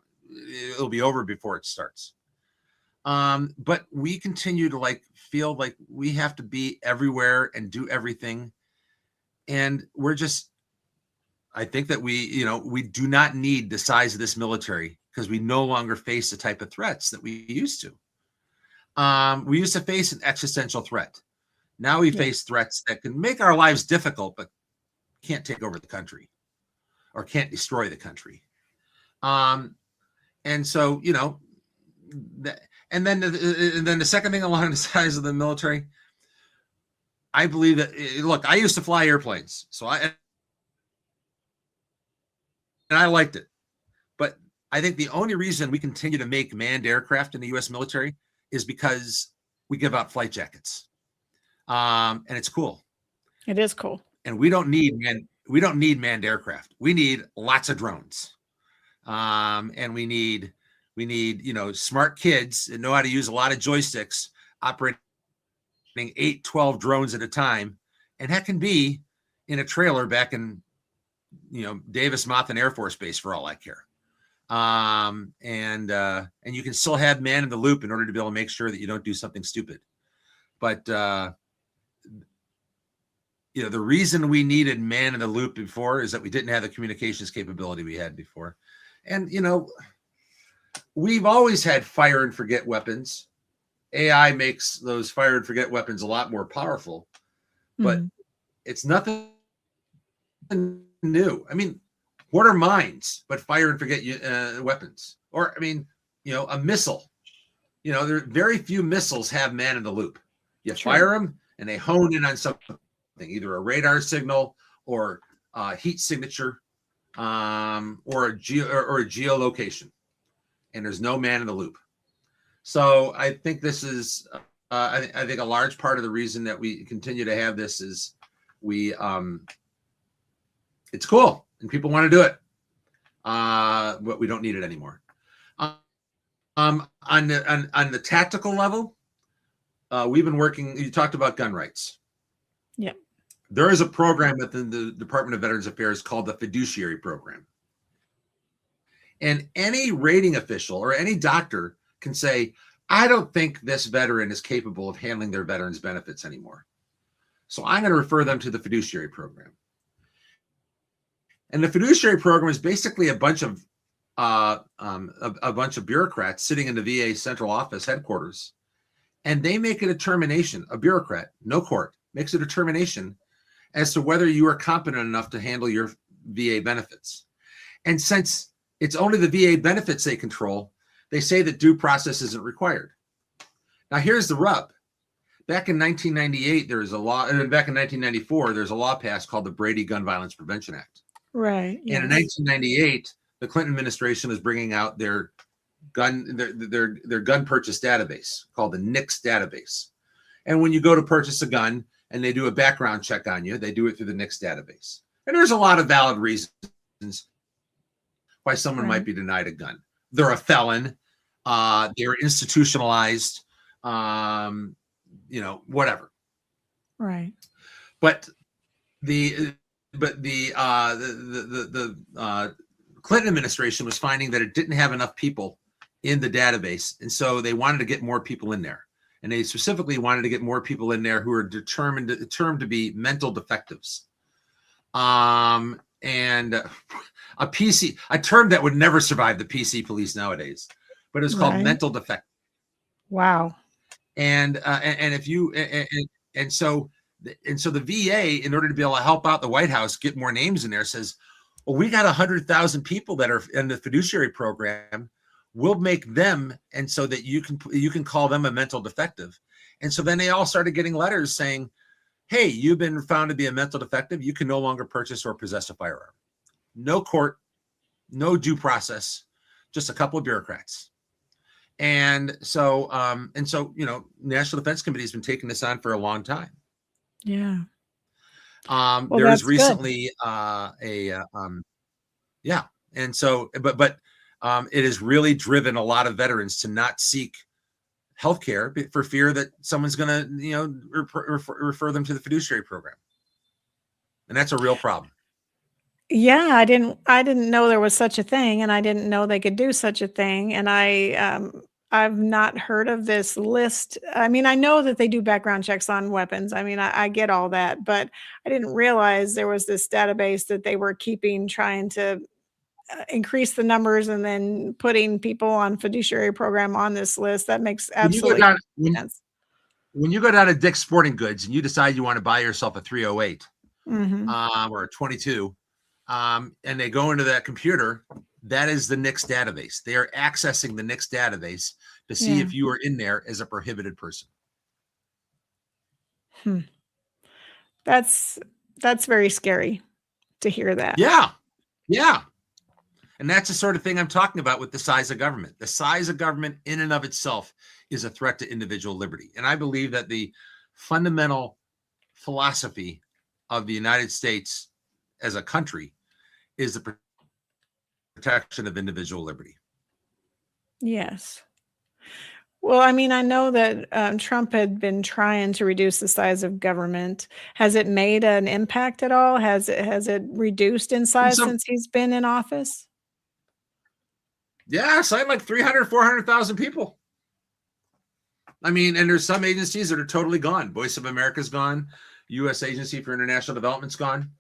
it'll be over before it starts. But we continue to feel like we have to be everywhere and do everything. And I think that we do not need the size of this military because we no longer face the type of threats that we used to. We used to face an existential threat. Now we face threats that can make our lives difficult, but can't take over the country or can't destroy the country. And so, and then the second thing along the size of the military, I believe that, look, I used to fly airplanes, and I liked it. But I think the only reason we continue to make manned aircraft in the U.S. military is because we give out flight jackets. And it's cool. It is cool. And we don't need manned aircraft. We need lots of drones. And we need, smart kids that know how to use a lot of joysticks, operating 8, 12 drones at a time. And that can be in a trailer back in, Davis-Monthan Air Force Base for all I care. And you can still have man in the loop in order to be able to make sure that you don't do something stupid. But, the reason we needed man in the loop before is that we didn't have the communications capability we had before. And, we've always had fire and forget weapons. AI makes those fire and forget weapons a lot more powerful, but it's nothing new. I mean, what are mines but fire and forget weapons? Or, a missile. There very few missiles have man in the loop. You fire them and they hone in on something, either a radar signal or heat signature, or a geolocation, and there's no man in the loop. So I think this is, I think a large part of the reason that we continue to have this is it's cool and people want to do it, but we don't need it anymore. On the tactical level, we've been working. You talked about gun rights. Yeah. There is a program within the Department of Veterans Affairs called the Fiduciary Program. And any rating official or any doctor can say, I don't think this veteran is capable of handling their veterans benefits anymore. So I'm going to refer them to the Fiduciary Program. And the Fiduciary Program is basically a bunch of bureaucrats sitting in the VA central office headquarters. And they make a determination, a bureaucrat, no court, makes a determination as to whether you are competent enough to handle your VA benefits. And since it's only the VA benefits they control, they say that due process isn't required. Now, here's the rub. Back in 1998, there was a law, and back in 1994, there's a law passed called the Brady Gun Violence Prevention Act. Right. Yes. And in 1998, the Clinton administration was bringing out their gun purchase database called the NICS database. And when you go to purchase a gun and they do a background check on you, they do it through the NICS database. And there's a lot of valid reasons why someone might be denied a gun. They're a felon. They're institutionalized. Whatever. Right. But the Clinton administration was finding that it didn't have enough people in the database, and so they wanted to get more people in there. And they specifically wanted to get more people in there who are determined to be mental defectives. And a term that would never survive the PC police nowadays, but it's called mental defective. Wow. And so the VA, in order to be able to help out the White House, get more names in there, says, well, we got 100,000 people that are in the fiduciary program. We'll make them, and so that you can call them a mental defective. And so then they all started getting letters saying, hey, you've been found to be a mental defective. You can no longer purchase or possess a firearm. No court, no due process, just a couple of bureaucrats. And so, National Defense Committee has been taking this on for a long time. Yeah. There was recently and so, but it has really driven a lot of veterans to not seek healthcare for fear that someone's going to, refer them to the fiduciary program, and that's a real problem. Yeah, I didn't know there was such a thing, and I didn't know they could do such a thing, and I've not heard of this list. I mean, I know that they do background checks on weapons. I mean, I get all that, but I didn't realize there was this database that they were keeping, trying to increase the numbers and then putting people on fiduciary program on this list. That makes absolutely sense. When you go down to Dick's Sporting Goods and you decide you want to buy yourself a 308 or a 22, and they go into that computer, that is the NICS database. They are accessing the NICS database to see if you are in there as a prohibited person. That's very scary to hear that. Yeah. And that's the sort of thing I'm talking about with the size of government. The size of government in and of itself is a threat to individual liberty. And I believe that the fundamental philosophy of the United States as a country is the protection of individual liberty. Yes. Well, I mean, I know that Trump had been trying to reduce the size of government. Has it made an impact at all? Has it reduced in size since he's been in office? Yeah, signed like 300, 400,000 people. I mean, and there's some agencies that are totally gone. Voice of America's gone. U.S. Agency for International Development's gone.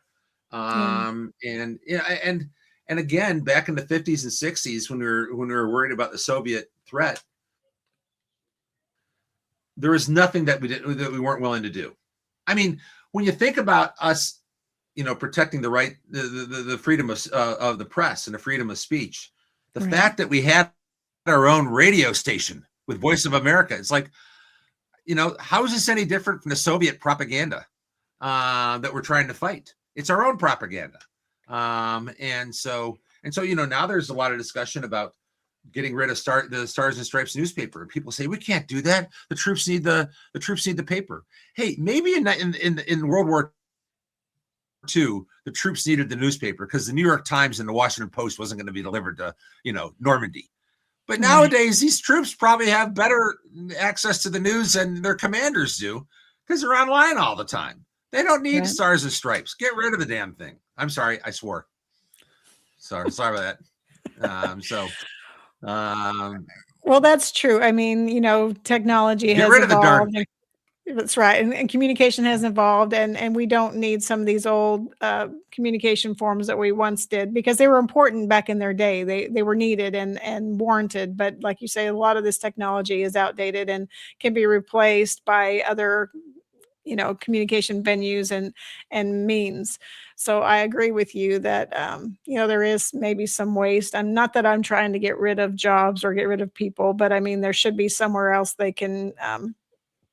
And again, back in the 50s and 60s, when we were worried about the Soviet threat, there was nothing that we weren't willing to do. I mean, when you think about us, protecting the right, the freedom of the press and the freedom of speech, the fact that we had our own radio station with Voice of America, it's like, how is this any different from the Soviet propaganda that we're trying to fight? It's our own propaganda. And so, now there's a lot of discussion about getting rid of the Stars and Stripes newspaper. And people say, we can't do that. The troops need the paper. Hey, maybe in World War II, the troops needed the newspaper because the New York Times and the Washington Post wasn't going to be delivered to, Normandy. But nowadays, these troops probably have better access to the news than their commanders do because they're online all the time. They don't need Stars and Stripes. Get rid of the damn thing. I'm sorry. I swore. Sorry about that. Well, that's true. I mean, technology has rid of the evolved. darn. That's right. And communication has evolved, and we don't need some of these old communication forms that we once did because they were important back in their day. They were needed and warranted. But like you say, a lot of this technology is outdated and can be replaced by other communication venues and means. So I agree with you that, there is maybe some waste. I'm not that I'm trying to get rid of jobs or get rid of people, but I mean, there should be somewhere else they can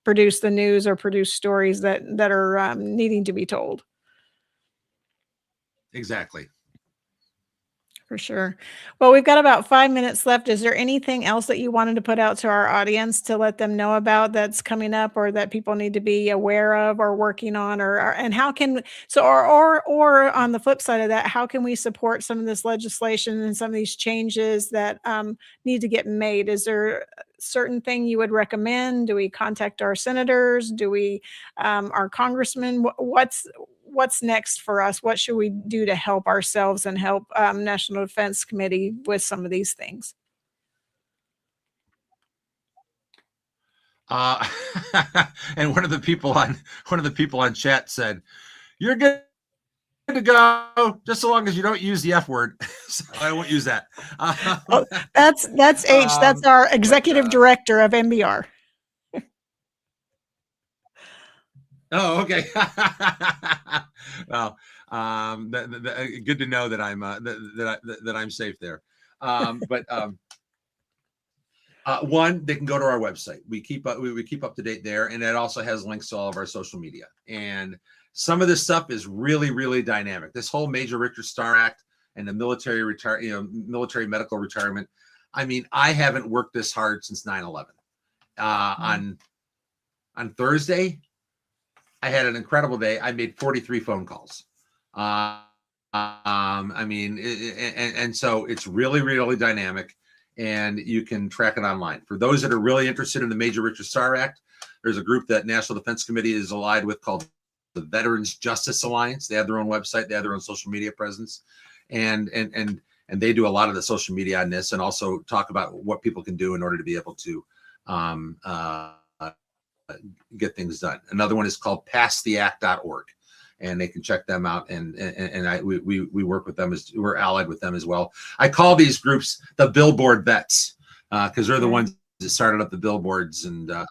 produce the news or produce stories that are needing to be told. Exactly. For sure. Well, we've got about 5 minutes left. Is there anything else that you wanted to put out to our audience to let them know about that's coming up or that people need to be aware of or working on and how can, or on the flip side of that, how can we support some of this legislation and some of these changes that need to get made? Is there a certain thing you would recommend? Do we contact our senators? Do we, our congressmen? What's next for us? What should we do to help ourselves and help National Defense Committee with some of these things? And one of the people on chat said, "You're good to go, just so long as you don't use the F word." So I won't use that. That's H. That's our executive director of MBR. Oh, okay. Well, good to know that I'm that I'm safe there. One, they can go to our website. We keep up to date there, and it also has links to all of our social media. And some of this stuff is really, really dynamic. This whole Major Richard Starr Act and the military medical retirement. I mean, I haven't worked this hard since 9/11. On Thursday, I had an incredible day. I made 43 phone calls. I mean, and so it's really, really dynamic, and you can track it online. For those that are really interested in the Major Richard Starr Act, there's a group that National Defense Committee is allied with called the Veterans Justice Alliance. They have their own website. They have their own social media presence, and they do a lot of the social media on this, and also talk about what people can do in order to be able to get things done. Another one is called passtheact.org, and they can check them out. And we work with them, as we're allied with them as well. I call these groups the billboard vets because they're the ones that started up the billboards, and it's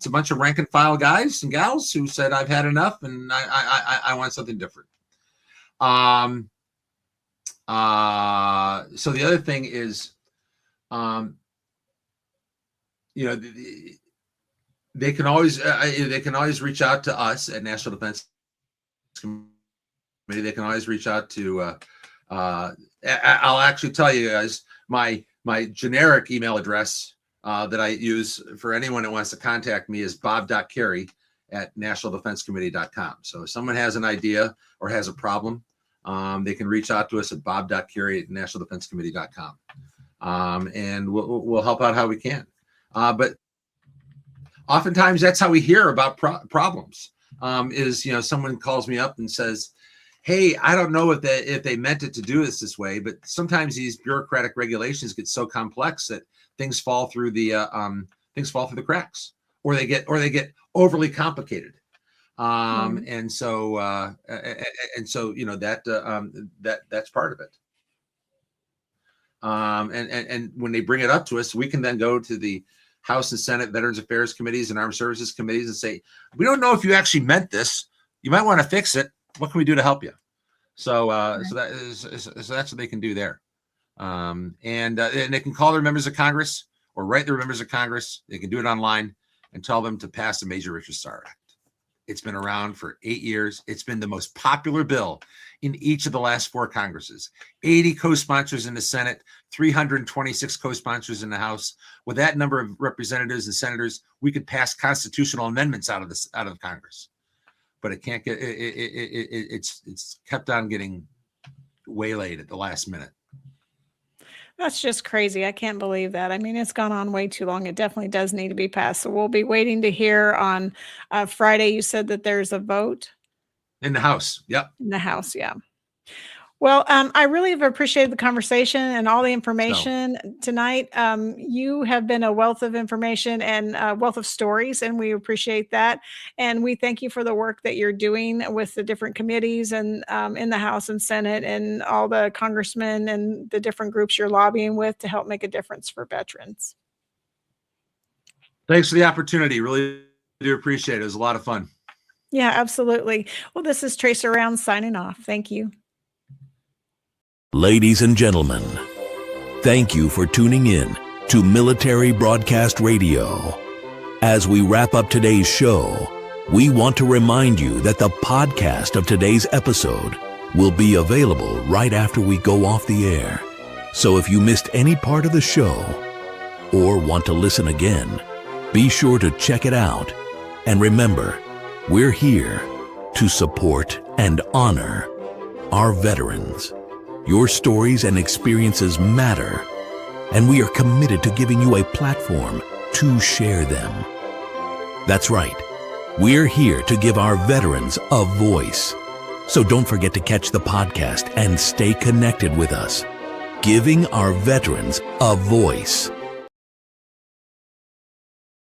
a bunch of rank and file guys and gals who said, I've had enough and I want something different. So the other thing is, they can always reach out to us at National Defense Committee. They can always reach out to. I'll actually tell you guys my generic email address that I use for anyone that wants to contact me is bob.carey@nationaldefensecommittee.com. So if someone has an idea or has a problem, they can reach out to us at bob.carey@nationaldefensecommittee.com, and we'll help out how we can. But oftentimes that's how we hear about problems. Is someone calls me up and says, "Hey, I don't know if they meant it to do this way, but sometimes these bureaucratic regulations get so complex that things fall through the cracks, or they get overly complicated." And so that's part of it. And when they bring it up to us, we can then go to the House and Senate Veterans Affairs Committees and Armed Services Committees and say, we don't know if you actually meant this. You might want to fix it. What can we do to help you? So that's what they can do there. And they can call their members of Congress or write their members of Congress. They can do it online and tell them to pass the Major Richard Starr Act. It's been around for 8 years. It's been the most popular bill in each of the last 4 Congresses. 80 co-sponsors in the Senate, 326 co-sponsors in the House. With that number of representatives and senators, we could pass constitutional amendments out of Congress. But it can't get. It's kept on getting waylaid at the last minute. That's just crazy. I can't believe that. I mean, it's gone on way too long. It definitely does need to be passed. So we'll be waiting to hear on Friday. You said that there's a vote In the House. Yep. in the House. Yeah. Well, I really have appreciated the conversation and all the information tonight. You have been a wealth of information and a wealth of stories, and we appreciate that. And we thank you for the work that you're doing with the different committees and in the House and Senate and all the congressmen and the different groups you're lobbying with to help make a difference for veterans. Thanks for the opportunity. Really do appreciate it. It was a lot of fun. Yeah, absolutely. Well, this is Tracer Rounds signing off. Thank you. Ladies and gentlemen, thank you for tuning in to Military Broadcast Radio. As we wrap up today's show, we want to remind you that the podcast of today's episode will be available right after we go off the air. So if you missed any part of the show or want to listen again, be sure to check it out. And remember, we're here to support and honor our veterans. Your stories and experiences matter, and we are committed to giving you a platform to share them. That's right. We're here to give our veterans a voice. So don't forget to catch the podcast and stay connected with us. Giving our veterans a voice.